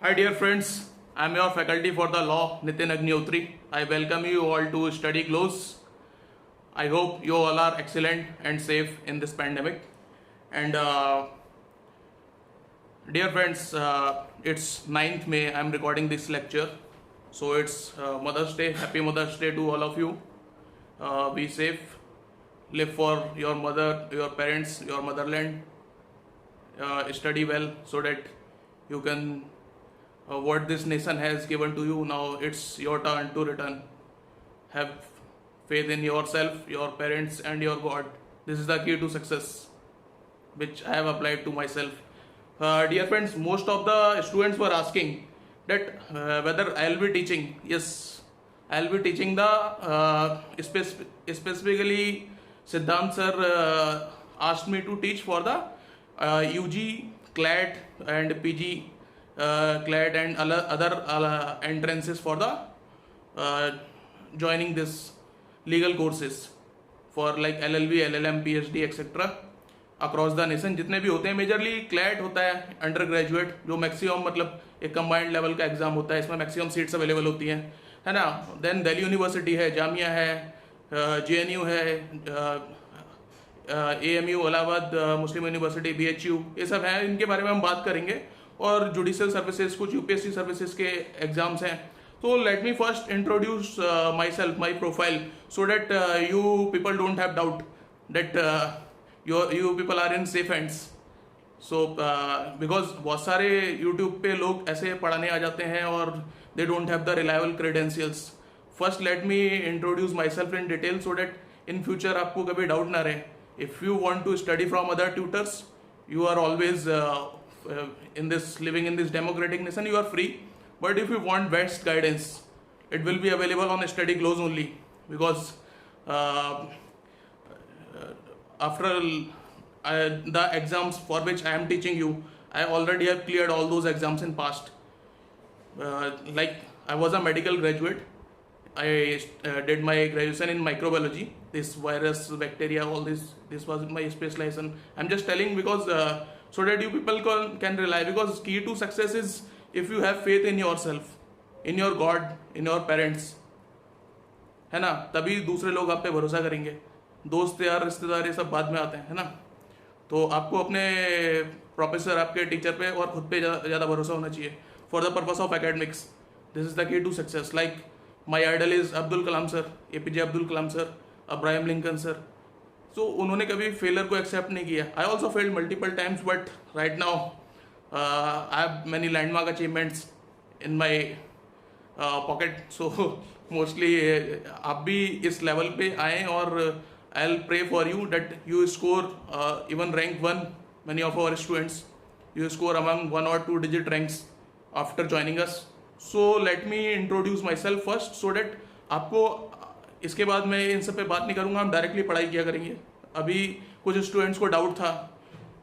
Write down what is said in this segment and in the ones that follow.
Hi dear friends, I am your faculty for the law Nitin Agnihotri. I welcome you all to study close. I hope you all are excellent and safe in this pandemic. And dear friends, it's 9th May. I am recording this lecture. So it's Mother's Day. Happy Mother's Day to all of you. Be safe. Live for your mother, your parents, your motherland. Study well so that you can what this nation has given to you. Now it's your turn to return. Have faith in yourself, your parents, and your God. This is the key to success, which I have applied to myself. Dear friends, most of the students were asking that whether I'll be teaching. Yes, I'll be teaching the specifically Siddhant sir asked me to teach for the UG, CLAT and PG CLAT and other entrances for the joining this legal courses for like LLB, LLM, PhD etc. Across the nation जितने भी होते हैं. Majorly CLAT होता है under graduate, जो maximum मतलब एक combined level का एग्जाम होता है. इसमें मैक्सिमम सीट्स अवेलेबल होती हैं, है ना. देन दिल्ली यूनिवर्सिटी है, जामिया है, JNU है, AMU इलाहाबाद मुस्लिम यूनिवर्सिटी, BHU, ये सब हैं. इनके बारे में हम बात करेंगे. और जुडिशियल सर्विसेज, कुछ UPSC सर्विसेज के एग्जाम्स हैं. So let me first introduce myself, my profile, so that you people don't have doubt that you people are in safe hands. So because बहुत सारे YouTube पे लोग ऐसे पढ़ाने आ जाते हैं और they don't have the reliable credentials. First let me introduce myself in detail so that in future आपको कभी doubt ना रहे. If you want to study from other tutors, you are always in this living in this democratic nation, you are free. But if you want best guidance, it will be available on Study Close only, because after the exams for which I am teaching you, I already have cleared all those exams in past. Like I was a medical graduate. I did my graduation in microbiology. This virus, bacteria, all this was my specialization. I'm just telling because so that you people can rely, because key to success is if you have faith in yourself, in your God, in your parents, है ना, तभी दूसरे लोग आप पे भरोसा करेंगे. दोस्त यार रिश्तेदार ये सब बाद में आते हैं, है ना. तो आपको अपने प्रोफेसर, आपके टीचर पे और खुद पे ज़्यादा भरोसा होना चाहिए for the purpose of academics. This is the key to success. Like my idol is Abdul Kalam sir, APJ Abdul Kalam sir, Abraham Lincoln sir. So उन्होंने कभी फेलियर को एक्सेप्ट नहीं किया. I also failed multiple times, but right now I have many landmark achievements in my pocket. So mostly आप भी इस level पे आए और I'll pray for you that you score even rank 1. Many of our students, you score among 1 or 2 digit ranks after joining us. So let me introduce myself first so that आपको इसके बाद मैं इन सब पे बात नहीं करूँगा, हम डायरेक्टली पढ़ाई किया करेंगे. अभी कुछ स्टूडेंट्स को डाउट था,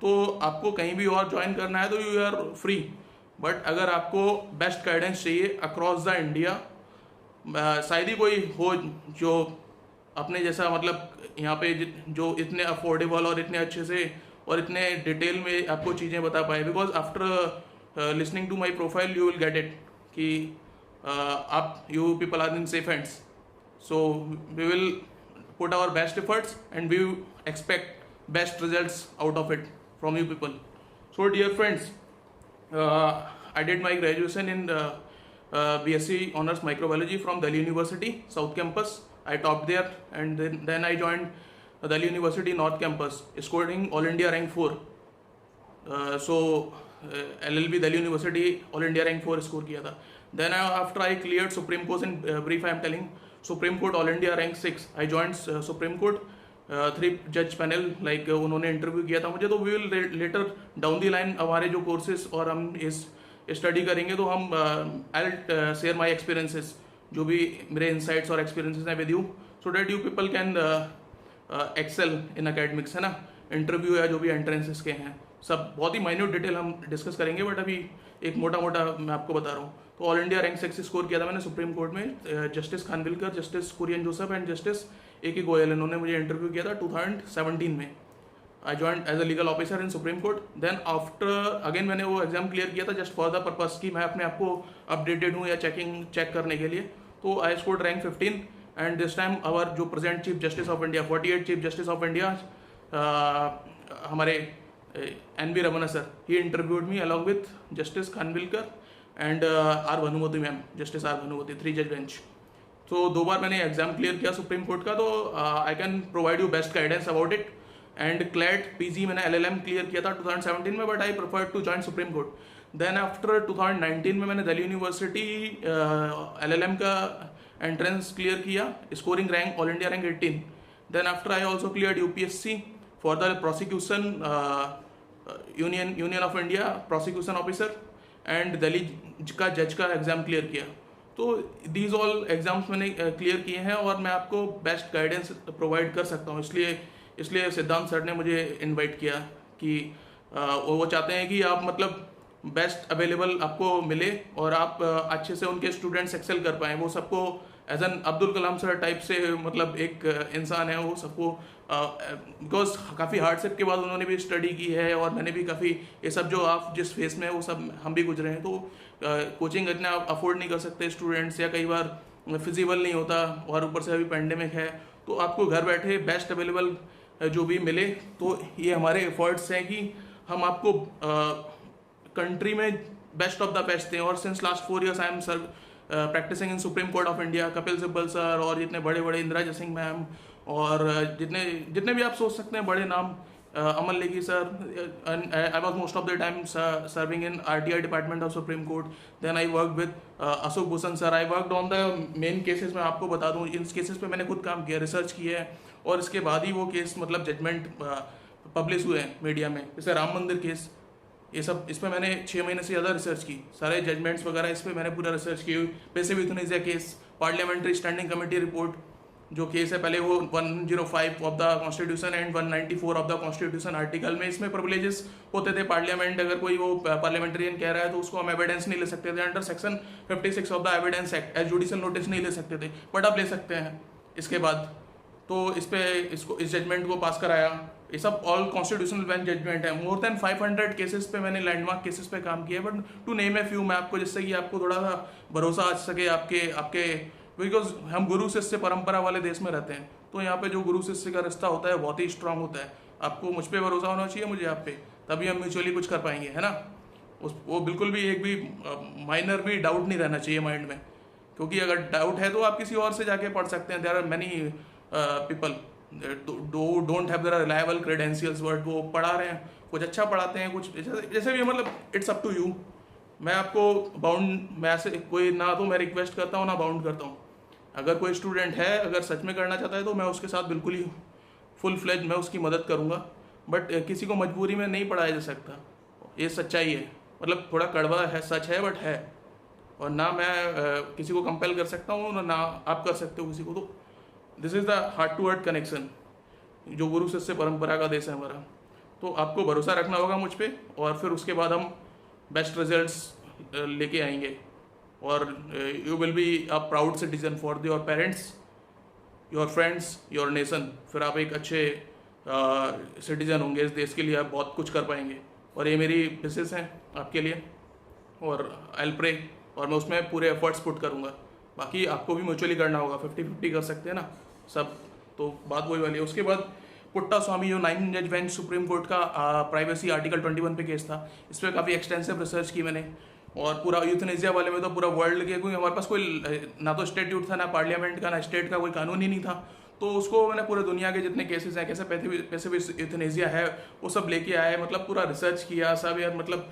तो आपको कहीं भी और ज्वाइन करना है तो यू आर फ्री. बट अगर आपको बेस्ट गाइडेंस चाहिए अक्रॉस द इंडिया, शायद ही कोई हो जो अपने जैसा मतलब यहाँ पे जो इतने अफोर्डेबल और इतने अच्छे से और इतने डिटेल में आपको चीज़ें बता पाए. Because after listening to my profile you will get it कि आप you people are in safe hands. So we will put our best efforts and we expect best results out of it from you people. So dear friends, I did my graduation in BSc Honors Microbiology from Delhi University South Campus. I topped there, and then I joined Delhi University North Campus, scoring All India rank 4. So LLB Delhi University All India rank 4 score किया था. Then after I cleared Supreme Court, in brief I am telling, Supreme Court All India rank 6. I joined Supreme Court 3 जज panel. Like उन्होंने interview किया था मुझे. तो we will letter down the line हमारे जो कोर्सेज और हम इस स्टडी करेंगे तो हम I will share my experiences, जो भी मेरे इंसाइट्स और एक्सपीरियंसेस हैं with you, so that you people can excel in academics, है ना. इंटरव्यू या जो भी एंट्रेंसेस के हैं सब बहुत ही माइन्यूट डिटेल हम डिस्कस करेंगे, बट अभी एक मोटा मोटा मैं आपको बता रहा हूँ. तो ऑल इंडिया रैंक 6 स्कोर किया था मैंने सुप्रीम कोर्ट में. Justice Khanwilkar, justice Kurian Joseph and justice AK Goyal, इन्होंने मुझे इंटरव्यू किया था 2017 में. I join as a legal officer in supreme court. Then after again मैंने वो एग्जाम क्लियर किया था जस्ट फॉर द पर्पस कि मैं अपने आप को अपडेटेड हूँ या चेक करने के लिए. तो I scored rank 15 and this time our जो present chief justice of India 48 chief justice of India हमारे NV Ramana sir, he interviewed me along with justice Khanwilkar and R Bhanumati ma'am, justice R Bhanumati, 3 जज bench. तो 2 बार मैंने एग्जाम क्लियर किया Supreme Court का. तो I can provide you best guidance about it. And CLAT PG मैंने LLM clear किया था 2017 में, but I prefer to join supreme court. Then after 2019 में मैंने दिल्ली यूनिवर्सिटी LLM का एंट्रेंस क्लियर किया, scoring rank all India rank 18. Then after I also cleared UPSC for the prosecution union of India prosecution officer and Delhi का जज का exam clear किया. तो these all exams मैंने क्लियर किए हैं और मैं आपको बेस्ट गाइडेंस प्रोवाइड कर सकता हूँ. इसलिए सिद्धांत सर ने मुझे इनवाइट किया कि वो चाहते हैं कि आप मतलब बेस्ट अवेलेबल आपको मिले और आप अच्छे से उनके स्टूडेंट्स एक्सेल कर पाएँ. वो सबको as an Abdul Kalam sir type से मतलब एक इंसान है वो सबको, बिकॉज काफ़ी हार्डशिप के बाद उन्होंने भी स्टडी की है और मैंने भी काफ़ी ये सब जो आप जिस फेस में है वो सब हम भी गुजरे हैं. तो कोचिंग इतना अफोर्ड नहीं कर सकते स्टूडेंट्स या कई बार फिजिबल नहीं होता और ऊपर से अभी पेंडेमिक है. तो आपको घर बैठे बेस्ट अवेलेबल जो भी मिले, तो ये हमारे एफर्ट्स हैं कि हम आपको कंट्री में बेस्ट ऑफ द बेस्ट दें. और since last 4 years I am sir practicing in supreme court of India, Kapil Sibal sir और जितने बड़े बड़े इंदिरा जयसिंह मैम और जितने भी आप सोच सकते हैं बड़े नाम, Aman Lekhi sir. I was most of the time serving in RTI department of supreme court. Then I work with Ashok Bhushan sir. I worked on the main cases. मैं आपको बता दूं इन केसेस पे मैंने खुद काम किया, रिसर्च किया है और इसके बाद ही वो केस मतलब जजमेंट पब्लिश हुए हैं मीडिया में. जैसे राम मंदिर केस, ये सब इस पर मैंने 6 महीने से ज़्यादा रिसर्च की, सारे जजमेंट्स वगैरह इस पर मैंने पूरा रिसर्च की. Passive euthanasia case, parliamentary standing committee report जो केस है, पहले वो 105 of the constitution and 194 of the constitution article में इसमें प्रिविलेजेस होते थे. पार्लियामेंट अगर कोई वो पार्लियामेंट्रियन कह रहा है तो उसको हम एविडेंस नहीं ले सकते थे under section 56 of the evidence act, as judicial notice नहीं ले सकते थे, बट अब ले सकते हैं. इसके बाद तो इस जजमेंट को पास कराया. ये सब ऑल कॉन्स्टिट्यूशनल बेंच जजमेंट है. मोर देन 500 केसेस पे मैंने लैंडमार्क केसेस पे काम किया, but to name a few मैं आपको, जिससे कि आपको थोड़ा सा भरोसा आ सके आपके बिकॉज हम गुरु शिष्य परंपरा वाले देश में रहते हैं. तो यहाँ पे जो गुरु शिष्य का रिश्ता होता है बहुत ही स्ट्रांग होता है. आपको मुझ पर भरोसा होना चाहिए, मुझे आप पे, तभी हम म्यूचुअली कुछ कर पाएंगे, है ना. वो बिल्कुल भी एक भी माइनर भी डाउट नहीं रहना चाहिए माइंड में, क्योंकि अगर डाउट है तो आप किसी और से जाके पढ़ सकते हैं. There are many people don't have their reliable credentials, but वो पढ़ा रहे हैं, कुछ अच्छा पढ़ाते हैं, कुछ जैसे भी, मतलब इट्स अप टू यू. मैं आपको मैं ऐसे कोई ना तो मैं रिक्वेस्ट करता हूँ ना बाउंड करता हूँ. अगर कोई स्टूडेंट है अगर सच में करना चाहता है तो मैं उसके साथ बिल्कुल ही फुल फ्लेज मैं उसकी मदद करूँगा, बट किसी को मजबूरी में नहीं पढ़ाया जा सकता. ये सच्चाई है, मतलब थोड़ा कड़वा है, सच है, बट है. और ना मैं किसी को कंपेल कर सकता हूँ ना आप कर सकते हो किसी को. तो this is the heart to heart connection जो गुरु शिष्य परंपरा का देश है हमारा. तो आपको भरोसा रखना होगा मुझ पर, और फिर उसके बाद हम बेस्ट रिजल्ट्स लेके आएंगे. और you will be a proud citizen for your parents, your friends, your nation. फिर आप एक अच्छे सिटीजन होंगे इस देश के लिए, आप बहुत कुछ कर पाएंगे. और ये मेरी विशेष हैं आपके लिए, और आई विल प्रे, और मैं उसमें पूरे एफर्ट्स पुट करूँगा. बाकी आपको भी म्यूचुअली करना होगा, 50-50 कर सकते हैं ना सब. तो बात वही वाली है. उसके बाद पुट्टा स्वामी जो 9 जज बेंच सुप्रीम कोर्ट का प्राइवेसी आर्टिकल 21 पे केस था, इस पर काफ़ी एक्सटेंसिव रिसर्च की मैंने. और पूरा यूथनेसिया वाले में तो पूरा वर्ल्ड के, क्योंकि हमारे पास कोई ना तो स्टेट्यूट था, ना पार्लियामेंट का, ना स्टेट का कोई कानून ही नहीं था. तो उसको मैंने पूरे दुनिया के जितने केसेस हैं, कैसे पैसे भी यूथनेसिया है, वो सब लेके आए. मतलब पूरा रिसर्च किया सब यार, मतलब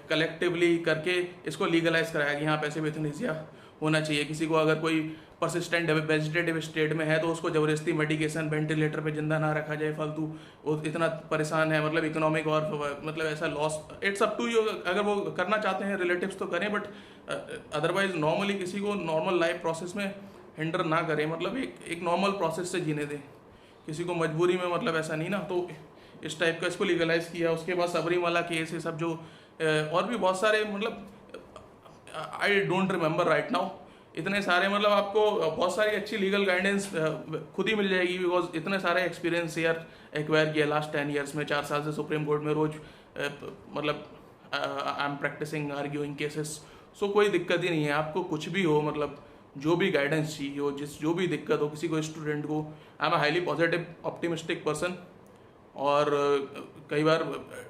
कलेक्टिवली करके इसको लीगलाइज कराया कि हाँ पैसे यूथनेसिया होना चाहिए. किसी को अगर कोई परसिस्टेंट वेजिटेटिव स्टेट में है तो उसको ज़बरदस्ती मेडिकेशन वेंटिलेटर पे जिंदा ना रखा जाए फालतू. वो इतना परेशान है, मतलब इकोनॉमिक और मतलब ऐसा loss. It's up to you, अगर वो करना चाहते हैं रिलेटिव्स तो करें, बट अदरवाइज नॉर्मली किसी को नॉर्मल लाइफ प्रोसेस में हिंडर ना करें. मतलब एक नॉर्मल प्रोसेस से जीने दें, किसी को मजबूरी में, मतलब ऐसा नहीं ना. तो इस टाइप का इसको लीगलाइज किया. उसके बाद सबरीमाला केस, ये सब जो और भी बहुत सारे, मतलब I don't remember right now. इतने सारे मतलब आपको बहुत सारी अच्छी लीगल गाइडेंस खुद ही मिल जाएगी, बिकॉज इतने सारे एक्सपीरियंस यार एक्वायर किया लास्ट 10 ईयर्स में। 4 साल से सुप्रीम कोर्ट में रोज मतलब I am practising arguing cases. So कोई दिक्कत ही नहीं है आपको, कुछ भी हो मतलब जो भी गाइडेंस चाहिए हो, जो भी दिक्कत हो किसी को, स्टूडेंट को। I am a highly positive optimistic person. और कई बार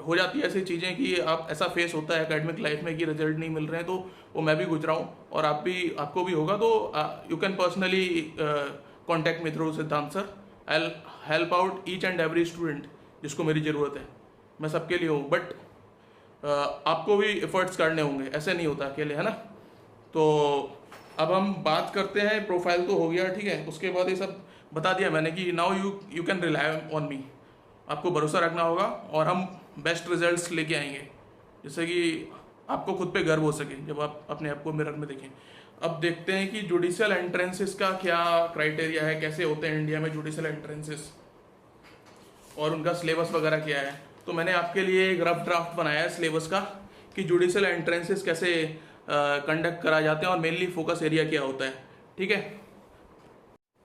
हो जाती है ऐसी चीज़ें कि आप ऐसा फेस होता है एकेडमिक लाइफ में कि रिजल्ट नहीं मिल रहे हैं, तो वो मैं भी गुजरा हूँ और आपको भी होगा। तो you can personally contact me through Siddhant sir. I help out each and every student जिसको मेरी ज़रूरत है, मैं सबके लिए हूँ। बट आपको भी एफर्ट्स करने होंगे, ऐसे नहीं होता अकेले, है ना। तो अब हम बात करते हैं, प्रोफाइल तो हो गया ठीक है, उसके बाद ये सब बता दिया मैंने कि now you can rely on me. आपको भरोसा रखना होगा और हम बेस्ट रिजल्ट्स लेके आएंगे, जैसे कि आपको खुद पे गर्व हो सके जब आप अपने आप को मिरर में देखें। अब देखते हैं कि जुडिशियल एंट्रेंसेस का क्या क्राइटेरिया है, कैसे होते हैं इंडिया में जुडिशियल एंट्रेंसेस और उनका सिलेबस वगैरह क्या है। तो मैंने आपके लिए एक रफ ड्राफ्ट बनाया है सिलेबस का कि जुडिशियल एंट्रेंसेस कैसे कंडक्ट करा जाते हैं और मेनली फोकस एरिया क्या होता है, ठीक है।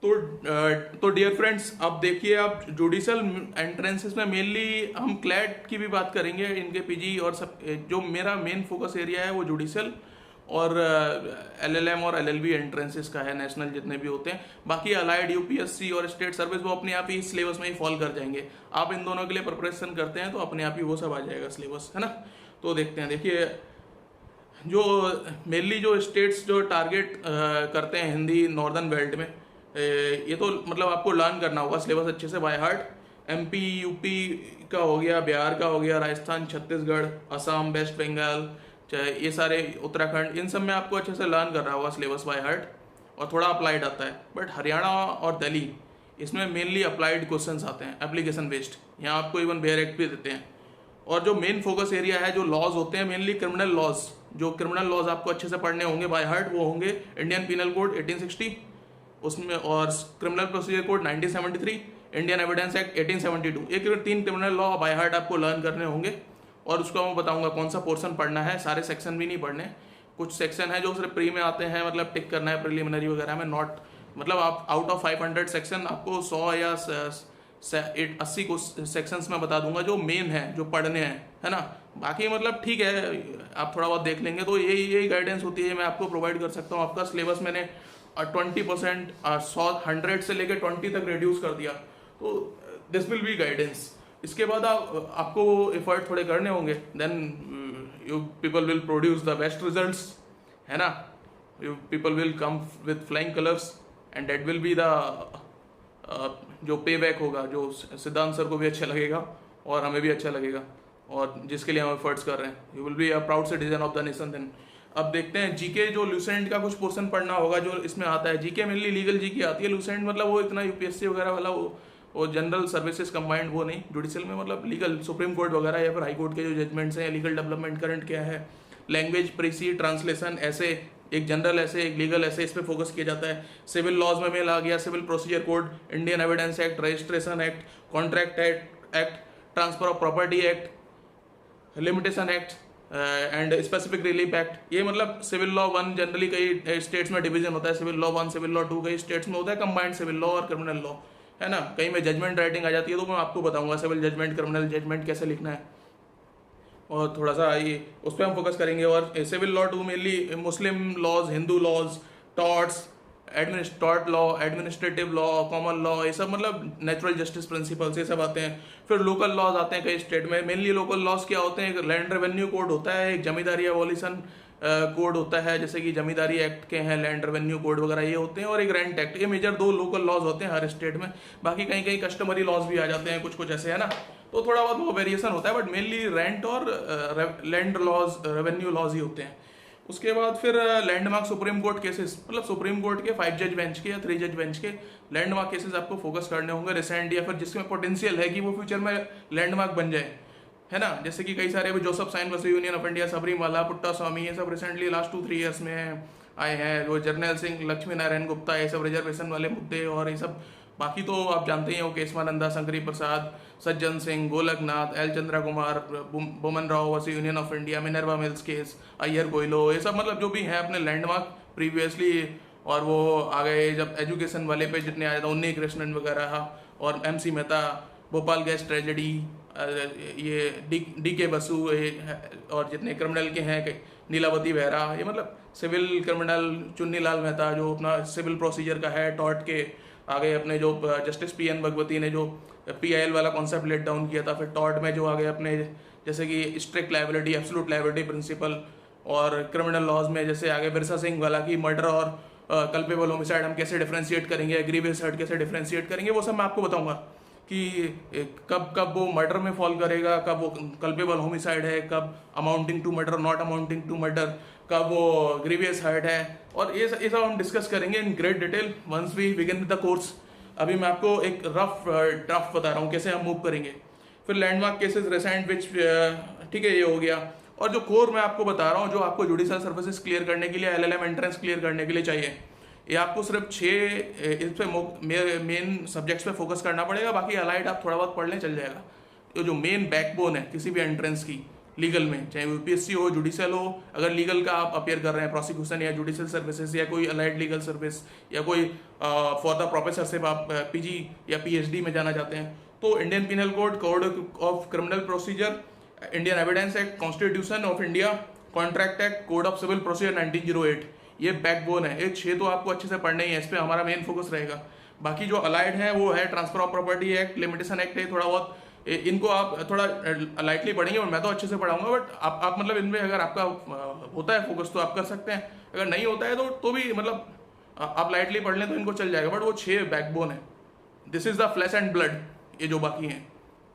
तो डियर फ्रेंड्स, अब देखिए, आप जुडिशियल एंट्रेंसेस में मेनली हम क्लैट की भी बात करेंगे, इनके पीजी और सब। जो मेरा मेन फोकस एरिया है वो जुडिशियल और एलएलएम और एलएलबी एंट्रेंसेस का है, नेशनल जितने भी होते हैं। बाकी अलाइड, यूपीएससी और स्टेट सर्विस वो अपने आप ही सिलेबस में ही फॉल कर जाएंगे। आप इन दोनों के लिए प्रिपरेशन करते हैं तो अपने आप ही वो सब आ जाएगा सिलेबस, है ना। तो देखते हैं, देखिए जो मेनली जो स्टेट्स जो टारगेट करते हैं हिंदी नॉर्दर्न बेल्ट में, ये तो मतलब आपको लर्न करना होगा सिलेबस अच्छे से बाय हार्ट। एमपी, यूपी का हो गया, बिहार का हो गया, राजस्थान, छत्तीसगढ़, असम, वेस्ट बंगाल, चाहे ये सारे, उत्तराखंड, इन सब में आपको अच्छे से लर्न करना होगा सिलेबस बाय हार्ट और थोड़ा अप्लाइड आता है। बट हरियाणा और दिल्ली, इसमें मेनली अप्लाइड क्वेश्चंस आते हैं, एप्लीकेशन बेस्ड। यहाँ आपको इवन बेयर एक्ट भी देते हैं। और जो मेन फोकस एरिया है, जो लॉज होते हैं मेनली क्रिमिनल लॉज, जो क्रिमिनल लॉज आपको अच्छे से पढ़ने होंगे बाय हार्ट, वो होंगे इंडियन पीनल कोड 1860 उसमें, और criminal procedure code 1973, Indian evidence act 1872। ये 3 क्रिमिनल लॉ बाय हार्ट आपको लर्न करने होंगे। और उसको मैं बताऊंगा कौन सा पोर्शन पढ़ना है, सारे सेक्शन भी नहीं पढ़ने। कुछ सेक्शन है जो सिर्फ प्री में आते हैं, मतलब टिक करना है प्रिलिमिनरी वगैरह में, नॉट मतलब आप आउट ऑफ 500 सेक्शन आपको 100 या 80 को सेक्शंस में बता दूंगा जो मेन है, जो पढ़ने हैं, है ना। बाकी मतलब ठीक है, आप थोड़ा बहुत देख लेंगे। तो यही गाइडेंस होती है, मैं आपको प्रोवाइड कर सकता हूँ। आपका सिलेबस मैंने 20% 100 से लेकर 20 तक रिड्यूस कर दिया, तो दिस विल बी गाइडेंस। इसके बाद आपको एफर्ट थोड़े करने होंगे, then you people will produce the best results, है ना। You people will come with flying colours and that will be the जो पे बैक होगा, जो सिद्धांत सर को भी अच्छा लगेगा और हमें भी अच्छा लगेगा, और जिसके लिए हम एफर्ट्स कर रहे हैं। You will be a proud citizen of the nation then. अब देखते हैं जीके, जो लूसेंट का कुछ पोर्शन पढ़ना होगा जो इसमें आता है। जीके मेनली लीगल जीके आती है, लूसेंट मतलब वो इतना यूपीएससी वगैरह वाला वो जनरल सर्विसेज कंबाइंड वो नहीं। जुडिशियल में मतलब लीगल, सुप्रीम कोर्ट वगैरह या फिर हाई कोर्ट के जो जजमेंट्स हैं, या लीगल डेवलपमेंट करंट क्या है, लैंग्वेज, प्रीसी, ट्रांसलेशन, ऐसे, एक जनरल ऐसे, एक लीगल ऐसे, इस पर फोकस किया जाता है। सिविल लॉज में मेल आ गया, civil procedure code, Indian evidence act, registration act, contract act, transfer of property act, limitation act and specific relief act. ये मतलब सिविल लॉ 1 जनरली कई स्टेट्स में डिवीजन होता है, सिविल लॉ 1, सिविल लॉ 2 कई स्टेट्स में होता है, कंबाइंड सिविल लॉ और क्रिमिनल लॉ, है ना। कहीं में जजमेंट राइटिंग आ जाती है, तो मैं आपको बताऊंगा सिविल जजमेंट, क्रिमिनल जजमेंट कैसे लिखना है, और थोड़ा सा ये उस पर हम फोकस करेंगे। और civil law 2 mainly Muslim laws, Hindu laws, torts, tort law, administrative law, common law, ये सब मतलब नेचुरल जस्टिस प्रिंसिपल्स, ये सब आते हैं। फिर लोकल लॉज आते हैं कई स्टेट में। मेनली लोकल लॉज क्या होते हैं, एक लैंड रेवेन्यू कोड होता है, एक जमींदारी एबॉलिशन कोड होता है, जैसे कि जमींदारी एक्ट के हैं, लैंड रेवेन्यू कोड वगैरह ये होते हैं, और एक रेंट एक्ट। ये मेजर 2 लोकल लॉज होते हैं हर स्टेट में। बाकी कहीं कहीं कस्टमरी लॉज भी आ जाते हैं, कुछ कुछ ऐसे, है ना। तो थोड़ा बहुत वो वेरिएशन होता है, बट मेनली रेंट और लैंड लॉज, रेवेन्यू लॉज ही होते हैं। उसके बाद फिर लैंडमार्क सुप्रीम कोर्ट केसेस, मतलब सुप्रीम कोर्ट के 5 जज बेंच के या 3 जज बेंच के लैंडमार्क केसेस आपको फोकस करने होंगे, रिसेंट या फिर जिसमें पोटेंशियल है कि वो फ्यूचर में लैंडमार्क बन जाए, है ना। जैसे कि कई सारे अभी Joseph Shine versus union of India, Sabarimala, Puttaswamy, ये सब रिसेंटली लास्ट 2-3 ईयर्स में आए हैं। वो जर्नैल सिंह, लक्ष्मी नारायण गुप्ता, ये सब रिजर्वेशन वाले मुद्दे और ये सब। बाकी तो आप जानते ही हो, Kesavananda, Shankari Prasad, Sajjan Singh, Golaknath, L Chandra Kumar, Boman Rao versus union of India, Minerva Mills case, I R Coelho, ये सब मतलब जो भी हैं अपने लैंडमार्क प्रीवियसली और वो आ गए जब एजुकेशन वाले पे जितने आए थे, उन्नी कृष्णन वगैरह और MC Mehta, Bhopal gas tragedy, ये डी के बसु, और जितने क्रिमिनल के हैं नीलावती बेहरा, ये मतलब सिविल क्रिमिनल चुन्नी लाल मेहता जो अपना सिविल प्रोसीजर का है, टॉट के आ गए अपने जो जस्टिस PN भगवती ने जो PIL वाला कॉन्सेप्ट लेट डाउन किया था, फिर टॉट में जो आ गए अपने जैसे कि strict liability, absolute liability principle, और क्रिमिनल लॉज में जैसे आगे बिरसा सिंह वाला की मर्डर और कल्पेबल होमिसाइड हम कैसे डिफ्रेंशिएट करेंगे, एग्रीवियस हर्ट कैसे डिफ्रेंशिएट करेंगे, वो सब मैं आपको बताऊंगा कि कब कब वो मर्डर में फॉल करेगा, कब वो कल्पेबल होमिसाइड है, कब amounting to murder, not amounting to murder, कब वो ग्रीवियस हर्ट है, और ये सब हम डिस्कस करेंगे in great detail once we begin with the course. अभी मैं आपको एक रफ ड्राफ्ट बता रहा हूँ कैसे हम मूव करेंगे। फिर लैंडमार्क केसेस रिसेंट विच, ठीक है, ये हो गया। और जो कोर मैं आपको बता रहा हूँ, जो आपको जुडिशल सर्विसेज क्लियर करने के लिए, LLM एंट्रेंस क्लियर करने के लिए चाहिए, ये आपको सिर्फ 6 इस पे मेन सब्जेक्ट्स पे फोकस करना पड़ेगा, बाकी अलाइड आप थोड़ा बहुत पढ़ लें चल जाएगा। तो जो मेन बैकबोन है किसी भी एंट्रेंस की लीगल में, चाहे UPSC हो, जुडिशल हो, अगर लीगल का आप अपेयर कर रहे हैं, प्रोसिक्यूशन या जुडिशल सर्विसेज या कोई अलाइड लीगल सर्विस या कोई फॉर द प्रोफेसरशिप आप PG या PhD में जाना चाहते हैं, तो Indian penal code, code of criminal procedure, Indian evidence act, constitution of India, contract act, code of civil procedure 1908, ये बैकबोन है। ये 6 तो आपको अच्छे से पढ़ने ही है, इस पर हमारा मेन फोकस रहेगा। बाकी जो अलाइड है वो है transfer of property act, limitation act है, थोड़ा बहुत इनको आप थोड़ा लाइटली पढ़ेंगे, और मैं तो अच्छे से पढ़ाऊंगा, बट आप मतलब इनमें अगर आपका होता है फोकस तो आप कर सकते हैं, अगर नहीं होता है तो भी मतलब आप लाइटली पढ़ लें तो इनको चल जाएगा, बट वो 6 बैकबोन है। This is the flesh and blood, ये जो बाकी हैं।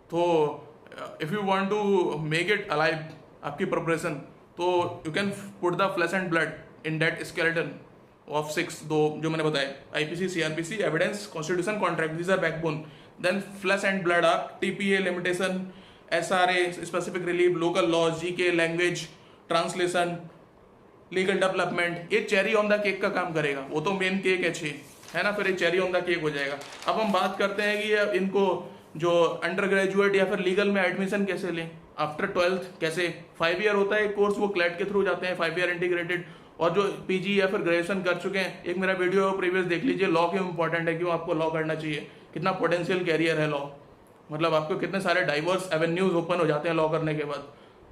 तो if you want to make it alive आपकी प्रिपरेशन, तो you can put the flesh and blood in that skeleton of 6 दो जो मैंने बताया, IPC, CRPC, evidence, constitution, contract, these are backbone. Then flesh and blood are TPA, limitation, SRA, specific relief, local laws, GK, language, translation, legal development। ये cherry on the cake का काम करेगा, वो तो मेन केक है 6, है ना, फिर ये चेरी ऑन द केक हो जाएगा। अब हम बात करते हैं कि इनको जो अंडर ग्रेजुएट या फिर लीगल में एडमिशन कैसे लें, आफ्टर 12th कैसे, 5 ईयर होता है कोर्स, वो क्लैट के थ्रू जाते हैं, 5 ईयर इंटीग्रेटेड। और जो PG या फिर ग्रेजुएशन कर चुके हैं, एक मेरा वीडियो प्रीवियस देख लीजिए, लॉ क्यों इंपॉर्टेंट है, क्यों आपको लॉ करना चाहिए, कितना पोटेंशियल कैरियर है लॉ, मतलब आपको कितने सारे डाइवर्स एवेन्यूज ओपन हो जाते हैं लॉ करने के बाद।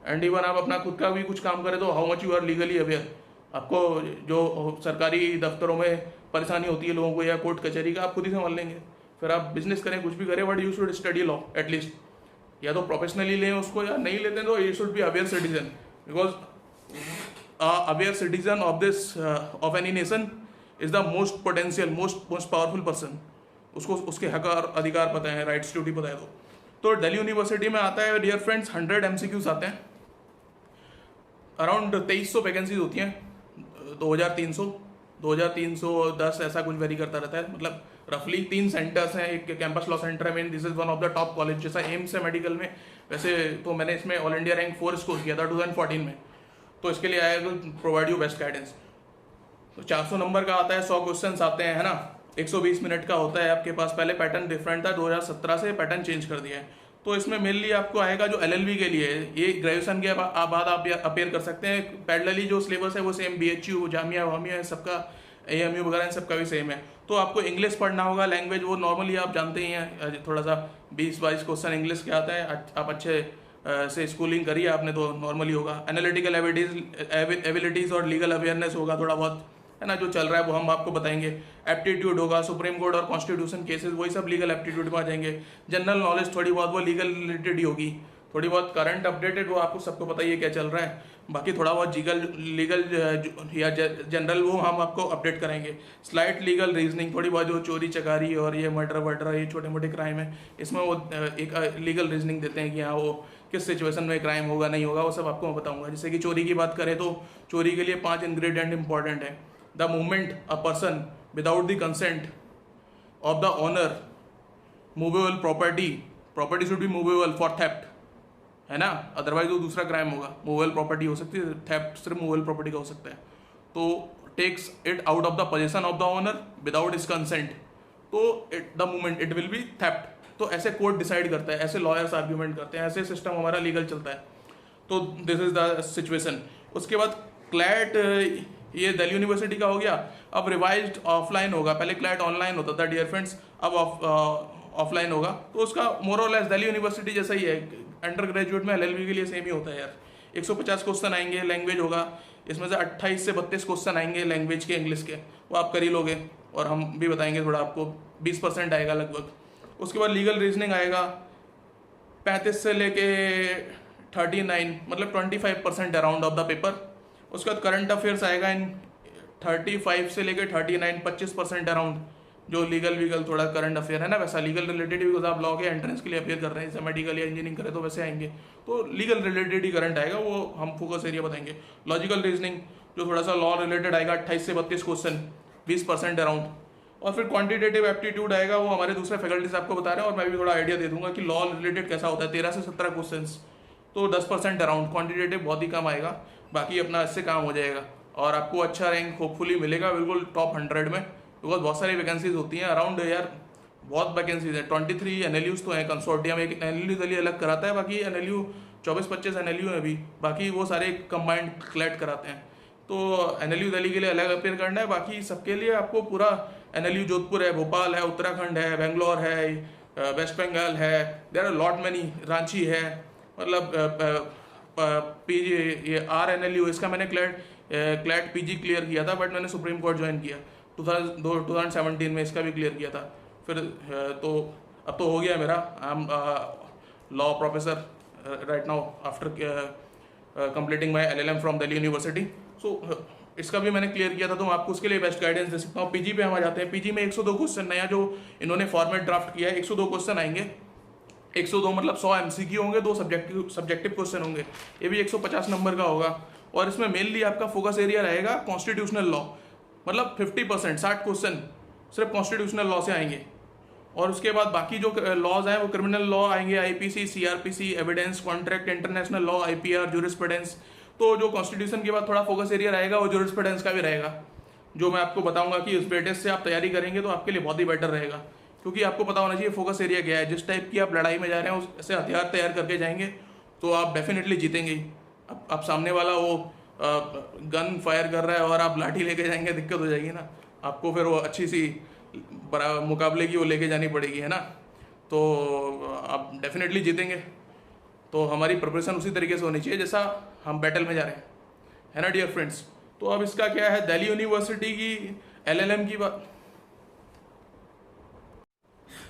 एंड इवन आप अपना खुद का भी कुछ काम करें तो how much you are legally aware. आपको जो सरकारी दफ्तरों में परेशानी होती है लोगों को या कोर्ट कचहरी का, आप खुद ही संभाल लेंगे। फिर आप बिजनेस करें, कुछ भी करें, but you should study law at least, या तो प्रोफेशनली लें उसको, या नहीं लेते तो you should be aware citizen, because aware citizen of this of any nation is the most potential, most powerful person. उसको उसके हक और अधिकार पता है, राइट्स ड्यूटी पता है। तो दिल्ली यूनिवर्सिटी में आता है डियर फ्रेंड्स 100 MCQs आते हैं, अराउंड 2300 वैकेंसीज होती हैं, 2310 ऐसा कुछ वेरी करता रहता है, मतलब रफली 3 सेंटर्स हैं, एक कैंपस लॉ सेंटर में, this is one of the top college, जैसा एम्स है मेडिकल में, वैसे तो मैंने इसमें ऑल इंडिया रैंक 4 स्कोर किया था 2014 में, तो इसके लिए आया प्रोवाइड यू बेस्ट गाइडेंस। तो 400 नंबर का आता है, 100 क्वेश्चन आते हैं, है ना, 120 मिनट का होता है आपके पास। पहले पैटर्न डिफरेंट था, 2017 से पैटर्न चेंज कर दिया है। तो इसमें मेनली आपको आएगा जो LLB के लिए, ये ग्रेजुएशन के बाद आप अपेयर कर सकते हैं। पैरेलली जो सिलेबस है वो सेम, BHU, जामिया वामिया सबका, AMU वगैरह इन सबका भी सेम है। तो आपको इंग्लिश पढ़ना होगा, लैंग्वेज वो नॉर्मली आप जानते ही हैं, थोड़ा सा 20-22 क्वेश्चन इंग्लिश के आता है, आप अच्छे से स्कूलिंग करिए आपने तो नॉर्मली होगा। एनालिटिकल एबिलिटीज और लीगल अवेयरनेस होगा थोड़ा बहुत, है ना, जो चल रहा है वो हम आपको बताएंगे। एप्टीट्यूड होगा, सुप्रीम कोर्ट और कॉन्स्टिट्यूशन केसेस, वही सब लीगल एप्टीट्यूड में आ जाएंगे। जनरल नॉलेज थोड़ी बहुत वो लीगल रिलेटेड ही होगी, थोड़ी बहुत करंट अपडेटेड वो आपको सबको पता ही है क्या चल रहा है। बाकी थोड़ा बहुत लीगल या जनरल वो हम आपको अपडेट करेंगे। स्लाइट लीगल रीजनिंग, थोड़ी बहुत जो चोरी चकारी और ये मर्डर वर्डर ये छोटे मोटे क्राइम है, इसमें वो एक लीगल रीजनिंग देते हैं कि हाँ वो किस सिचुएशन में क्राइम होगा नहीं होगा, वो सब आपको मैं बताऊंगा। जैसे कि चोरी की बात करें तो चोरी के लिए 5 इंग्रेडिएंट इंपॉर्टेंट है। The moment a person without the consent of the owner, movable property should be movable for theft, है ना, अदरवाइज वो दूसरा क्राइम होगा। मूवेबल प्रॉपर्टी हो सकती है, थेफ्ट सिर्फ मूवेबल प्रॉपर्टी का हो सकता है। तो takes it out of the possession of the owner without his consent, तो the moment it will be theft. तो ऐसे कोर्ट डिसाइड करता है, ऐसे लॉयर्स आर्ग्यूमेंट करते हैं, ऐसे सिस्टम हमारा लीगल चलता है। तो दिस इज द सिचुएशन। उसके बाद क्लैट ये दिल्ली यूनिवर्सिटी का हो गया। अब रिवाइज्ड ऑफलाइन होगा, पहले क्लैट ऑनलाइन होता था डियर फ्रेंड्स, अब ऑफलाइन होगा। तो उसका मोर और लेस दिल्ली यूनिवर्सिटी जैसा ही है। अंडर ग्रेजुएट में एलएलबी के लिए सेम ही होता है यार। 150 क्वेश्चन आएंगे, लैंग्वेज होगा, इसमें से 28 से 32 क्वेश्चन आएंगे लैंग्वेज के, इंग्लिश के, वो आप कर ही लोगे और हम भी बताएंगे थोड़ा आपको। 20% आएगा लगभग। उसके बाद लीगल रीजनिंग आएगा 35 से लेके 39, मतलब 25% अराउंड ऑफ द पेपर। उसके बाद करंट अफेयर्स आएगा इन 35 से लेके 39, 25% अराउंड, जो लीगल वीगल थोड़ा करंट अफेयर है ना, वैसा लीगल रिलेटेड, बिकॉज आप लॉ के एंट्रेंस के लिए अपेयर कर रहे हैं, जैसे मेडिकल या इंजीनियरिंग करें तो वैसे आएंगे, तो लीगल रिलेटेड ही करंट आएगा, वो हम फोकस एरिया बताएंगे। लॉजिकल रीजनिंग जो थोड़ा सा लॉ रिलेटेड आएगा, 28 से 32 क्वेश्चन, 20% अराउंड। और फिर क्वांटिटेटिव एप्टीट्यूड आएगा, वो हमारे दूसरे फैकल्टीज आपको बता रहे हैं, और मैं भी थोड़ा आइडिया दे दूंगा कि लॉ रिलेटेड कैसा होता है। 13 से 17 क्वेश्चन, तो 10% अराउंड। क्वांटिटेटिव बहुत ही कम आएगा, बाकी अपना इससे काम हो जाएगा और आपको अच्छा रैंक होपफुली मिलेगा, बिल्कुल टॉप 100 में, बिकॉज बहुत सारी वैकेंसीज होती हैं अराउंड यार, बहुत वैकेंसीज है। 23 एनएलयूज तो हैं कंसोर्टियम, एक एनएलयू दिल्ली अलग कराता है, बाकी एनएलयू 24-25 एनएलयू है भी, बाकी वो सारे कंबाइंड क्लैट कराते हैं। तो एनएलयू दिल्ली के लिए अलग अपेयर करना है, बाकी सबके लिए आपको पूरा एनएलयू जोधपुर है, भोपाल है, उत्तराखंड है, बेंगलोर है, वेस्ट बंगाल है, there are lot many, Ranchi है, मतलब पीजी, ये RNLU, इसका मैंने क्लैट पीजी क्लियर किया था, बट मैंने सुप्रीम कोर्ट ज्वाइन किया 2017 में, इसका भी क्लियर किया था। फिर तो अब तो हो गया मेरा, I am law professor right now after completing my LLM from Delhi university. So इसका भी मैंने क्लियर किया था, तो मैं आपको उसके लिए बेस्ट गाइडेंस दे सकता हूँ। पीजी पे हम आ जाते हैं। पीजी में 102 क्वेश्चन नया जो इन्होंने फॉर्मेट ड्राफ्ट किया है, 102 क्वेश्चन आएंगे। 102 मतलब 100 MCQ होंगे, 2 सब्जेक्टिव क्वेश्चन होंगे, ये भी 150 नंबर का होगा। और इसमें मेनली आपका फोकस एरिया रहेगा कॉन्स्टिट्यूशनल लॉ, मतलब 50%, 60 क्वेश्चन सिर्फ कॉन्स्टिट्यूशनल लॉ से आएंगे। और उसके बाद बाकी जो लॉज हैं वो क्रिमिनल लॉ आएंगे, IPC, CRPC, evidence, contract, international law, IPR, jurisprudence. तो जो कॉन्स्टिट्यूशन के बाद थोड़ा फोकस एरिया रहेगा वो ज्यूरिस्प्रूडेंस का भी रहेगा, जो मैं आपको बताऊंगा कि उस बेटे से आप तैयारी करेंगे तो आपके लिए बहुत ही बेटर रहेगा, क्योंकि आपको पता होना चाहिए फोकस एरिया क्या है। जिस टाइप की आप लड़ाई में जा रहे हैं उससे हथियार तैयार करके जाएंगे तो आप डेफिनेटली जीतेंगे। आप सामने वाला वो गन फायर कर रहा है और आप लाठी लेके जाएंगे, दिक्कत हो जाएगी ना आपको, फिर वो अच्छी सी मुकाबले की वो लेके जानी पड़ेगी, है ना। तो आप डेफिनेटली जीतेंगे। तो हमारी प्रिपरेशन उसी तरीके से होनी चाहिए जैसा हम बैटल में जा रहे हैं, है ना डियर फ्रेंड्स। तो अब इसका क्या है, दिल्ली यूनिवर्सिटी की LLM की बात।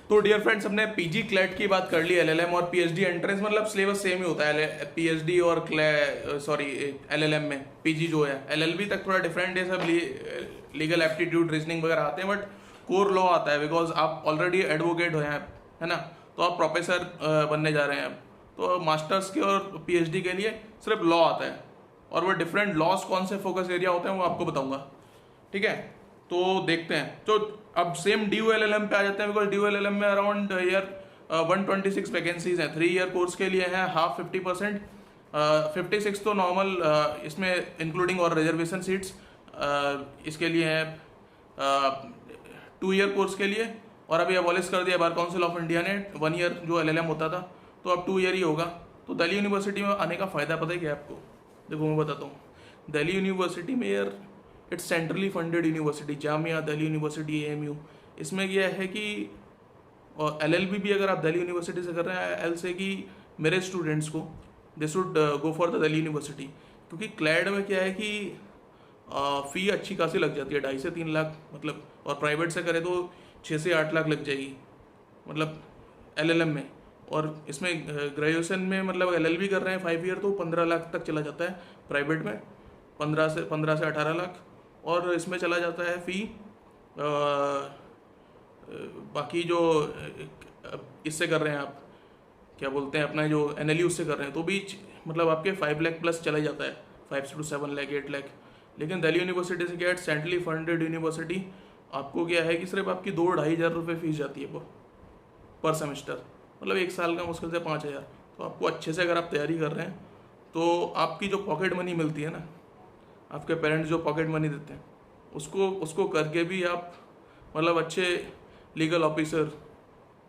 तो डियर फ्रेंड्स, हमने पीजी क्लैट की बात कर ली, LLM और PhD एंट्रेंस, मतलब सिलेबस सेम ही होता है PhD और LLM में। पीजी जो है, LLB तक थोड़ा डिफरेंट है, सब लीगल एप्टीट्यूड, रीजनिंग वगैरह आते हैं, बट कोर लॉ आता है, बिकॉज आप ऑलरेडी एडवोकेट हो हैं, है ना, तो आप प्रोफेसर बनने जा रहे हैं। तो मास्टर्स के और PhD के लिए सिर्फ लॉ आता है, और वो डिफरेंट लॉज कौन से फोकस एरिया होते हैं वो आपको बताऊंगा, ठीक है। तो देखते हैं। तो अब सेम DU LLM पे आ जाते हैं, बिकॉज DU LLM में अराउंड ईयर 126 वैकेंसीज हैं। 3 ईयर कोर्स के लिए हैं हाफ 50%, 56 तो नॉर्मल, इसमें इंक्लूडिंग और रिजर्वेशन सीट्स इसके लिए हैं 2 ईयर कोर्स के लिए। और अभी अबॉलिश कर दिया बार काउंसिल ऑफ इंडिया ने 1 ईयर जो LLM होता था, तो अब 2 ईयर ही होगा। तो दिल्ली यूनिवर्सिटी में आने का फ़ायदा पता है क्या आपको? देखो मैं बताता हूँ। दिल्ली यूनिवर्सिटी में यार it's centrally funded university, Jamia Delhi university AMU। इसमें यह है कि LLB भी अगर आप दिल्ली यूनिवर्सिटी से कर रहे हैं, एल से कि मेरे स्टूडेंट्स को they should go for the Delhi university, क्योंकि क्लैड में क्या है कि फ़ी अच्छी खासी लग जाती है, 2.5 से 3 लाख मतलब, और प्राइवेट से करें तो 6 से 8 लाख लग जाएगी, मतलब LLM में। और इसमें ग्रेजुएशन में मतलब LLB कर रहे हैं 5 ईयर तो 15 लाख तक चला जाता है प्राइवेट में, 15 से 18 लाख। और इसमें चला जाता है फ़ी, बाकी जो इससे कर रहे हैं आप, क्या बोलते हैं, अपना जो NLU से कर रहे हैं, तो भी मतलब आपके 5 लाख प्लस चला जाता है, 5 से 7 लाख 8 लाख। लेकिन दिल्ली यूनिवर्सिटी से क्या है, सेंट्रली फंडेड यूनिवर्सिटी, आपको क्या है कि सिर्फ आपकी 2-2.5 हज़ार रुपये फीस जाती है पर सेमेस्टर, मतलब 1 साल का मुश्किल से 5 हज़ार। तो आपको अच्छे से अगर आप तैयारी कर रहे हैं तो आपकी जो पॉकेट मनी मिलती है ना, आपके पेरेंट्स जो पॉकेट मनी देते हैं, उसको करके भी आप मतलब अच्छे legal officer,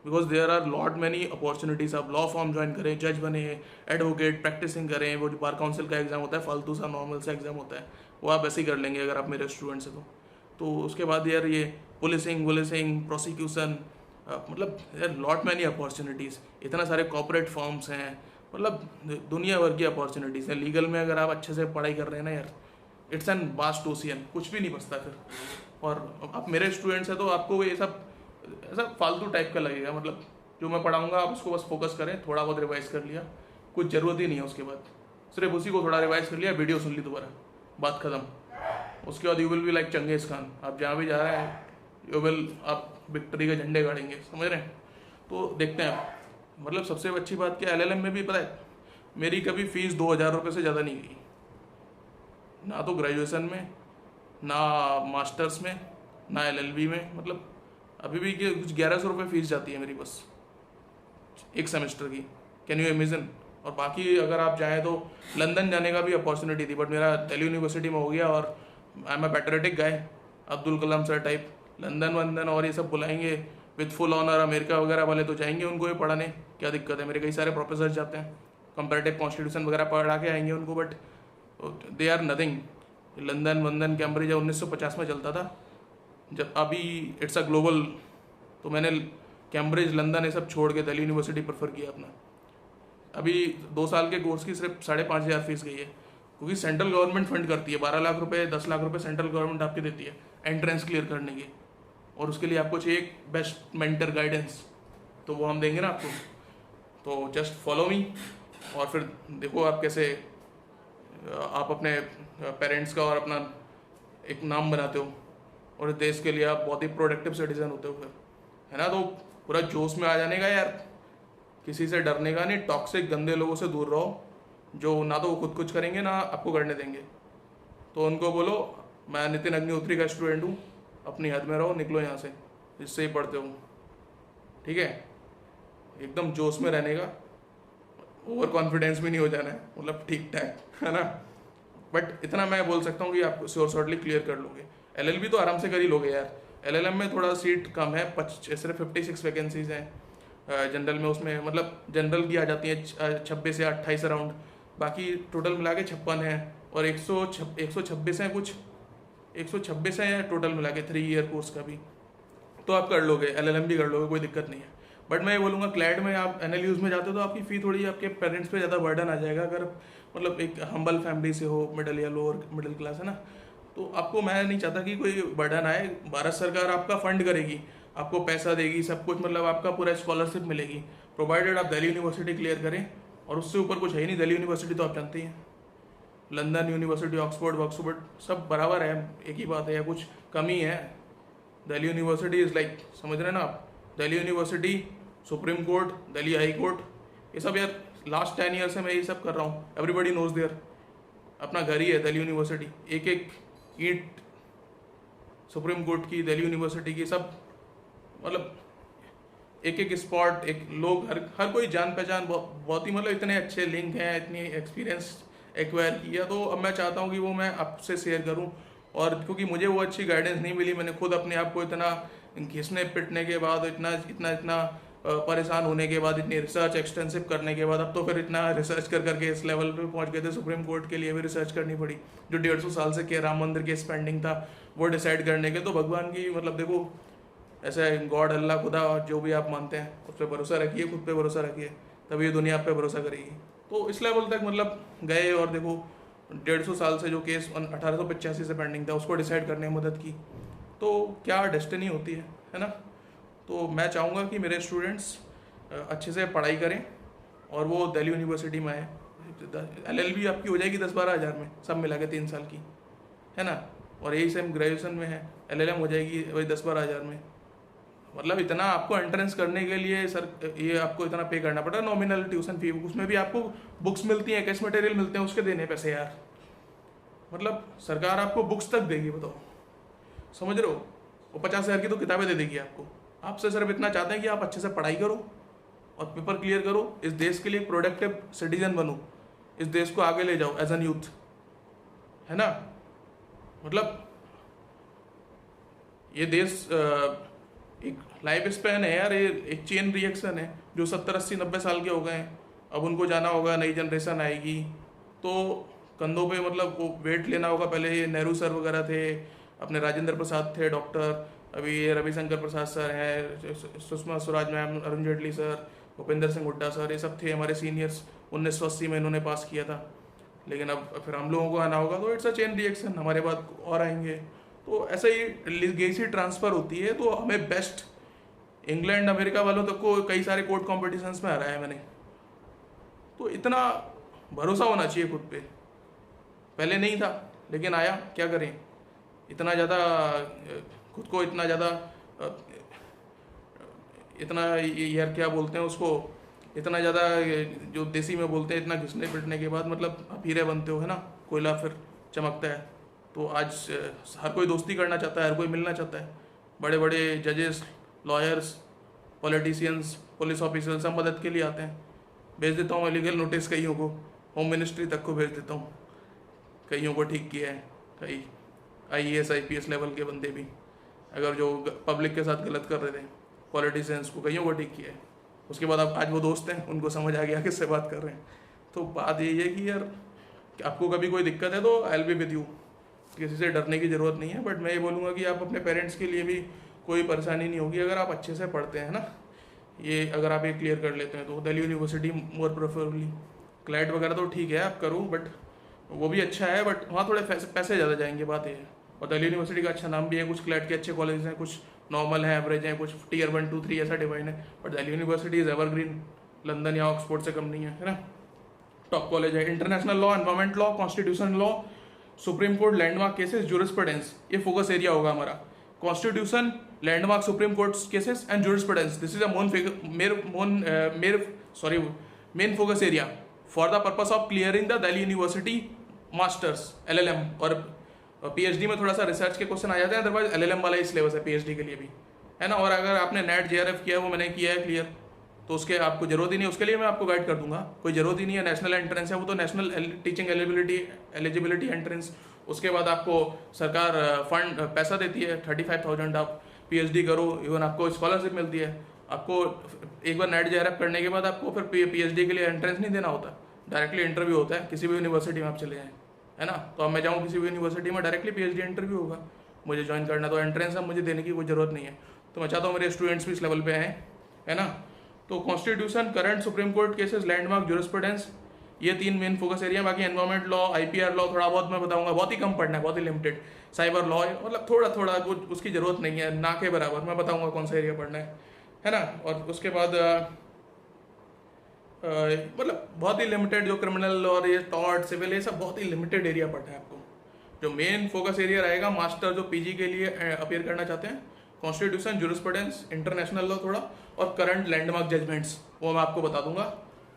because there are lot many opportunities. आप लॉ फॉर्म ज्वाइन करें, जज बने, एडवोकेट प्रैक्टिसिंग करें, वो बार काउंसिल का एग्जाम होता है, फालतू सा नॉर्मल सा एग्जाम होता है, वो आप ऐसे ही कर लेंगे अगर आप मेरे स्टूडेंट्स हैं तो उसके बाद यार ये पुलिसिंग प्रोसिक्यूशन, मतलब यार लॉट मैनी अपॉर्चुनिटीज़, इतना सारे कॉर्पोरेट फॉर्म्स हैं, मतलब दुनिया भर की अपॉर्चुनिटीज़ है। लीगल में अगर आप अच्छे से पढ़ाई कर रहे हैं ना यार, इट्स एन वास्ट ओशियन, कुछ भी नहीं बचता फिर। और आप मेरे स्टूडेंट्स हैं तो आपको ये सब ऐसा फालतू टाइप का लगेगा, मतलब जो मैं पढ़ाऊँगा आप उसको बस फोकस करें, थोड़ा बहुत रिवाइज कर लिया, कुछ ज़रूरत ही नहीं है उसके बाद, सिर्फ उसी को थोड़ा रिवाइज कर लिया, वीडियो सुन ली दोबारा, बात ख़त्म। उसके बाद you will be like Changez Khan, आप जहाँ भी जा रहे हैं यू विल, आप विक्ट्री के झंडे गाड़ेंगे, समझ रहे हैं। तो देखते हैं, मतलब सबसे अच्छी बात क्या LLM में भी पता है, मेरी कभी फ़ीस 2,000 रुपये से ज़्यादा नहीं गई, ना तो ग्रेजुएशन में, ना मास्टर्स में, ना LLB में, मतलब अभी भी कुछ 1100 रुपये फ़ीस जाती है मेरी बस एक सेमेस्टर की, कैन यू इमेजिन। और बाकी अगर आप जाएँ तो लंदन जाने का भी अपॉर्चुनिटी थी, बट मेरा दिल्ली यूनिवर्सिटी में हो गया, और I am a patriotic guy, Abdul Kalam sir type, London वंदन और ये सब बुलाएंगे विद फुल ऑनर, अमेरिका वगैरह वाले तो जाएंगे उनको ये पढ़ाने, क्या दिक्कत है, मेरे कई सारे प्रोफेसर जाते हैं, कंपैरेटिव कॉन्स्टिट्यूशन वगैरह पढ़ा के आएंगे उनको, but they are nothing. London वंदन कैम्ब्रिज 1950 में चलता था, जब अभी इट्स अ ग्लोबल, तो मैंने कैम्ब्रिज लंदन ये सब छोड़ के दिल्ली यूनिवर्सिटी प्रेफर किया अपना। अभी 2 साल के कोर्स की सिर्फ 5,500 फीस गई है, क्योंकि सेंट्रल गवर्नमेंट फंड करती है, 12 लाख रुपए 10 लाख रुपए सेंट्रल गवर्नमेंट आपकी देती है एंट्रेंस क्लियर करने की, और उसके लिए आपको चाहिए एक बेस्ट मेंटर गाइडेंस, तो वो हम देंगे ना आपको। तो जस्ट फॉलो मी, और फिर देखो आप कैसे आप अपने पेरेंट्स का और अपना एक नाम बनाते हो, और देश के लिए आप बहुत ही प्रोडक्टिव सिटीजन होते हो फिर, है ना। तो पूरा जोश में आ जाने का यार, किसी से डरने का नहीं, टॉक्सिक गंदे लोगों से दूर रहो, जो ना तो वो खुद कुछ करेंगे ना आपको करने देंगे। तो उनको बोलो मैं नितिन अग्निहोत्री का स्टूडेंट हूँ, अपनी हद में रहो, निकलो यहाँ से जिससे ही पढ़ते हो, ठीक है। एकदम जोश में रहने का, ओवर कॉन्फिडेंस भी नहीं हो जाना है, मतलब ठीक ठाक, है ना। बट इतना मैं बोल सकता हूँ कि आप शॉर्टली क्लियर कर लोगे। LLB तो आराम से कर ही लोगे यार, LLM में थोड़ा सीट कम है, सिर्फ 56 वैकेंसीज हैं जनरल में, उसमें मतलब जनरल की आ जाती है 26 या 28 अराउंड, बाकी टोटल मिला के 56 है, और 126 है कुछ, 126 है टोटल मिला के 3 ईयर कोर्स का भी, तो आप कर लोगे, LLM भी कर लोगे, कोई दिक्कत नहीं है। बट मैं ये बोलूँगा क्लैड में आप NLUs में जाते हो तो आपकी फ़ी थोड़ी आपके पेरेंट्स पे ज़्यादा बर्डन आ जाएगा, अगर मतलब एक हम्बल फैमिली से हो, मिडिल या लोअर मिडिल क्लास, है ना। तो आपको, मैं नहीं चाहता कि कोई बर्डन आए, भारत सरकार आपका फंड करेगी, आपको पैसा देगी, सब कुछ, मतलब आपका पूरा स्कॉलरशिप मिलेगी, प्रोवाइडेड आप दिल्ली यूनिवर्सिटी क्लियर करें, और उससे ऊपर कुछ है ही नहीं। दिल्ली यूनिवर्सिटी तो आप जानते ही हैं, लंदन यूनिवर्सिटी, ऑक्सफोर्ड सब बराबर है, एक ही बात है, या कुछ कमी है। दिल्ली यूनिवर्सिटी इज़ लाइक, समझ रहे हैं ना आप, Delhi university, supreme court, Delhi high court, ये सब यार लास्ट 10 ईयर से मैं यही सब कर रहा हूँ, एवरीबडी नोज देयर, अपना घर ही है दिल्ली यूनिवर्सिटी, एक एक ईंट सुप्रीम कोर्ट की, दिल्ली यूनिवर्सिटी की, सब मतलब एक एक स्पॉट, एक लोग, हर कोई जान पहचान, बहुत ही, मतलब इतने अच्छे लिंक हैं, इतनी एक्सपीरियंस एक्वायर किया, तो अब मैं चाहता हूँ कि वो मैं आपसे शेयर करूँ। और क्योंकि मुझे वो अच्छी गाइडेंस नहीं मिली, मैंने खुद अपने आप को इतना घिसने पिटने के बाद, इतना इतना इतना परेशान होने के बाद, इतनी रिसर्च एक्सटेंसिव करने के बाद, अब तो फिर इतना रिसर्च कर करके इस लेवल पे पहुंच गए थे, सुप्रीम कोर्ट के लिए भी रिसर्च करनी पड़ी, जो 150 साल से के राम मंदिर के स्पेंडिंग था वो डिसाइड करने के। तो भगवान की, मतलब देखो, ऐसा गॉड, अल्लाह, खुदा, जो भी आप मानते हैं, उस पर भरोसा रखिए, खुद पे भरोसा रखिए, तभी ये दुनिया आप पे भरोसा करेगी। तो इस लेवल तक मतलब गए, और देखो 150 साल से जो केस 1885 से पेंडिंग था उसको डिसाइड करने में मदद की, तो क्या डेस्टिनी होती है ना। तो मैं चाहूँगा कि मेरे स्टूडेंट्स अच्छे से पढ़ाई करें, और वो दिल्ली यूनिवर्सिटी में आए। LLB आपकी हो जाएगी 10-12 हज़ार में, सब मिला के 3 साल की, है ना। और यही सेम ग्रेजुएशन में है, LLM हो जाएगी वही 10-12 हज़ार में। मतलब इतना आपको एंट्रेंस करने के लिए सर, ये आपको इतना पे करना पड़ा, नॉमिनल ट्यूशन फी, उसमें भी आपको बुक्स मिलती हैं, कैश मटेरियल मिलते हैं, उसके देने पैसे यार, मतलब सरकार आपको बुक्स तक देगी, बताओ, समझ रहे हो। वो 50,000 की तो किताबें दे देगी आपको। आपसे सिर्फ इतना चाहते हैं कि आप अच्छे से पढ़ाई करो और पेपर क्लियर करो, इस देश के लिए प्रोडक्टिव सिटीजन बनो, इस देश को आगे ले जाओ एज एन यूथ, है ना। मतलब ये देश एक लाइफ स्पैन है यार, ये एक चेन रिएक्शन है, जो 70-80-90 साल के हो गए हैं, अब उनको जाना होगा, नई जनरेशन आएगी, तो कंधों पे मतलब वो वेट लेना होगा। पहले ये नेहरू सर वगैरह थे, अपने राजेंद्र प्रसाद थे डॉक्टर, अभी ये रविशंकर प्रसाद सर हैं, Sushma Swaraj ma'am, Arun Jaitley sir, Bhupendra Singh Hooda sir, ये सब थे हमारे सीनियर्स। 1980 में इन्होंने पास किया था। लेकिन अब फिर हम लोगों को आना होगा, तो इट्स अ चेन रिएक्शन, हमारे बाद और आएंगे। तो ऐसा ही लेगेसी ट्रांसफ़र होती है। तो हमें बेस्ट इंग्लैंड अमेरिका वालों तक को कई सारे कोर्ट कॉम्पिटिशन्स में हराया है मैंने। तो इतना भरोसा होना चाहिए खुद पे। पहले नहीं था, लेकिन आया, क्या करें। इतना ज़्यादा खुद को इतना ज़्यादा इतना यार क्या बोलते हैं उसको, इतना ज़्यादा जो देसी में बोलते हैं, इतना घिसने पिटने के बाद मतलब आप हीरे बनते हो, है ना, कोयला फिर चमकता है। तो आज हर कोई दोस्ती करना चाहता है, हर कोई मिलना चाहता है। बड़े बड़े जजेस, लॉयर्स, पॉलिटिशियंस, पुलिस ऑफिसर सब मदद के लिए आते हैं। भेज देता हूँ लीगल नोटिस कईयों को, होम मिनिस्ट्री तक को भेज देता हूँ। कईयों को ठीक किया है, कई IAS IPS लेवल के बंदे भी, अगर जो पब्लिक के साथ गलत कर रहे थे, पॉलिटिशियंस को कईयों को ठीक किया है। उसके बाद अब आज वो दोस्त हैं, उनको समझ आ गया किससे बात कर रहे हैं। तो बात यही है कि यार आपको कभी कोई दिक्कत है तो I will be with you, किसी से डरने की ज़रूरत नहीं है। बट मैं ये बोलूँगा कि आप अपने पेरेंट्स के लिए भी कोई परेशानी नहीं होगी अगर आप अच्छे से पढ़ते हैं ना। ये अगर आप ये क्लियर कर लेते हैं तो दिल्ली यूनिवर्सिटी मोर प्रेफरेबली। क्लैट वगैरह तो ठीक है आप करो, बट वो भी अच्छा है, बट वहाँ थोड़े पैसे ज़्यादा जाएंगे, बात ये है। और दिल्ली यूनिवर्सिटी का अच्छा नाम भी है, कुछ क्लैट के अच्छे कॉलेज हैं, कुछ नॉर्मल हैं, एवरेज हैं, कुछ Tier 1 2 3 ऐसा डिवाइड है। But Delhi university is evergreen, London या ऑक्सफोर्ड से कम नहीं है ना। टॉप कॉलेज है। International law, environment law, constitution law, supreme court, landmark cases, jurisprudence, ये फोकस एरिया होगा हमारा। Constitution, landmark, supreme court cases and jurisprudence, this is a main focus area for the purpose of clearing the Delhi university masters LLM। और PhD में थोड़ा सा research के question आ जाते हैं, अदरवाइज LLM वाला ही सिलेबस है PhD के लिए भी, है ना। और अगर आपने नेट JRF किया है, वो मैंने किया है क्लियर, तो उसके आपको जरूरत ही नहीं, उसके लिए मैं आपको गाइड कर दूंगा, कोई जरूरत ही नहीं है। नेशनल एंट्रेंस है वो, तो नेशनल टीचिंग एलिजिबिलिटी एंट्रेंस। उसके बाद आपको सरकार फंड पैसा देती है 35,000, आप PhD करो, इवन आपको स्कॉलरशिप मिलती है। आपको एक बार नेट JRF करने के बाद आपको फिर PhD के लिए एंट्रेंस नहीं देना होता, डायरेक्टली इंटरव्यू होता है। किसी भी यूनिवर्सिटी में आप चले जाएँ, है ना। तो अब मैं जाऊँ किसी भी यूनिवर्सिटी में, डायरेक्टली PhD इंटरव्यू होगा, मुझे ज्वाइन करना, तो एंट्रेंस अब मुझे देने की कोई ज़रूरत नहीं है। तो मैं चाहता हूँ मेरे स्टूडेंट्स भी इस लेवल पे आएँ, है ना। तो constitution, current supreme court cases, landmark, jurisprudence, ये 3 मेन फोकस एरिया। बाकी एनवायरमेंट लॉ, IPR लॉ थोड़ा बहुत मैं बताऊंगा, बहुत ही कम पढ़ना है, बहुत ही लिमिटेड। साइबर लॉ मतलब थोड़ा थोड़ा उसकी ज़रूरत नहीं है, ना के बराबर। मैं बताऊंगा कौन सा एरिया पढ़ना है ना। और उसके बाद मतलब बहुत ही लिमिटेड, जो क्रिमिनल और ये टॉर्ट, सिविल, ये सब बहुत ही लिमिटेड एरिया पढ़ना है आपको। जो मेन फोकस एरिया रहेगा, मास्टर जो PG के लिए अपीयर करना चाहते हैं, कॉन्स्टिट्यूशन, जूरिस्प्रूडेंस, इंटरनेशनल लॉ थोड़ा, और करंट लैंडमार्क जजमेंट्स, वो मैं आपको बता दूंगा।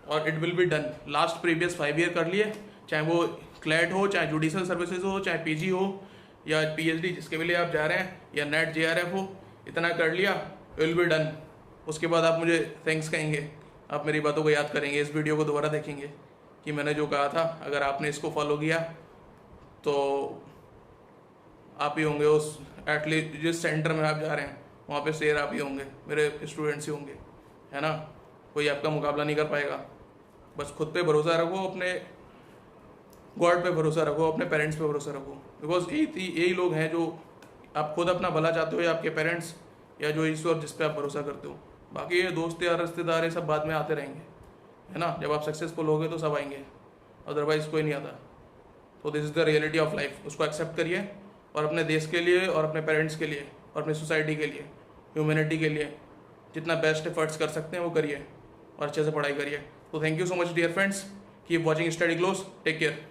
और it will be done. Last previous 5 year कर लिए, चाहे वो क्लैट हो, चाहे जुडिशल सर्विसेज हो, चाहे PG हो या PhD जिसके लिए आप जा रहे हैं, या नेट JRF हो, इतना कर लिया, विल बी डन। उसके बाद आप मुझे थैंक्स कहेंगे, आप मेरी बातों को याद करेंगे, इस वीडियो को दोबारा देखेंगे कि मैंने जो कहा था, अगर आपने इसको फॉलो किया तो आप ही होंगे उस, एटलीस्ट जिस सेंटर में आप जा रहे हैं वहाँ पे शेर आप ही होंगे, मेरे स्टूडेंट्स ही होंगे, है ना। कोई आपका मुकाबला नहीं कर पाएगा। बस खुद पे भरोसा रखो, अपने गॉड पे भरोसा रखो, अपने पेरेंट्स पे भरोसा रखो। बिकॉज यही लोग हैं जो, आप खुद अपना भला चाहते हो, या आपके पेरेंट्स, या जो ईश्वर जिस पे आप भरोसा करते हो। बाकी ये दोस्त या रिश्तेदार, ये सब बाद में आते रहेंगे, है ना। जब आप सक्सेसफुल होगे तो सब आएंगे, अदरवाइज कोई नहीं आता। तो this is the reality of life, उसको एक्सेप्ट करिए और अपने देश के लिए, और अपने पेरेंट्स के लिए, और अपनी सोसाइटी के लिए, ह्यूमैनिटी के लिए जितना बेस्ट एफर्ट्स कर सकते हैं वो करिए, और अच्छे से पढ़ाई करिए। तो thank you so much dear friends, keep watching study close, take care.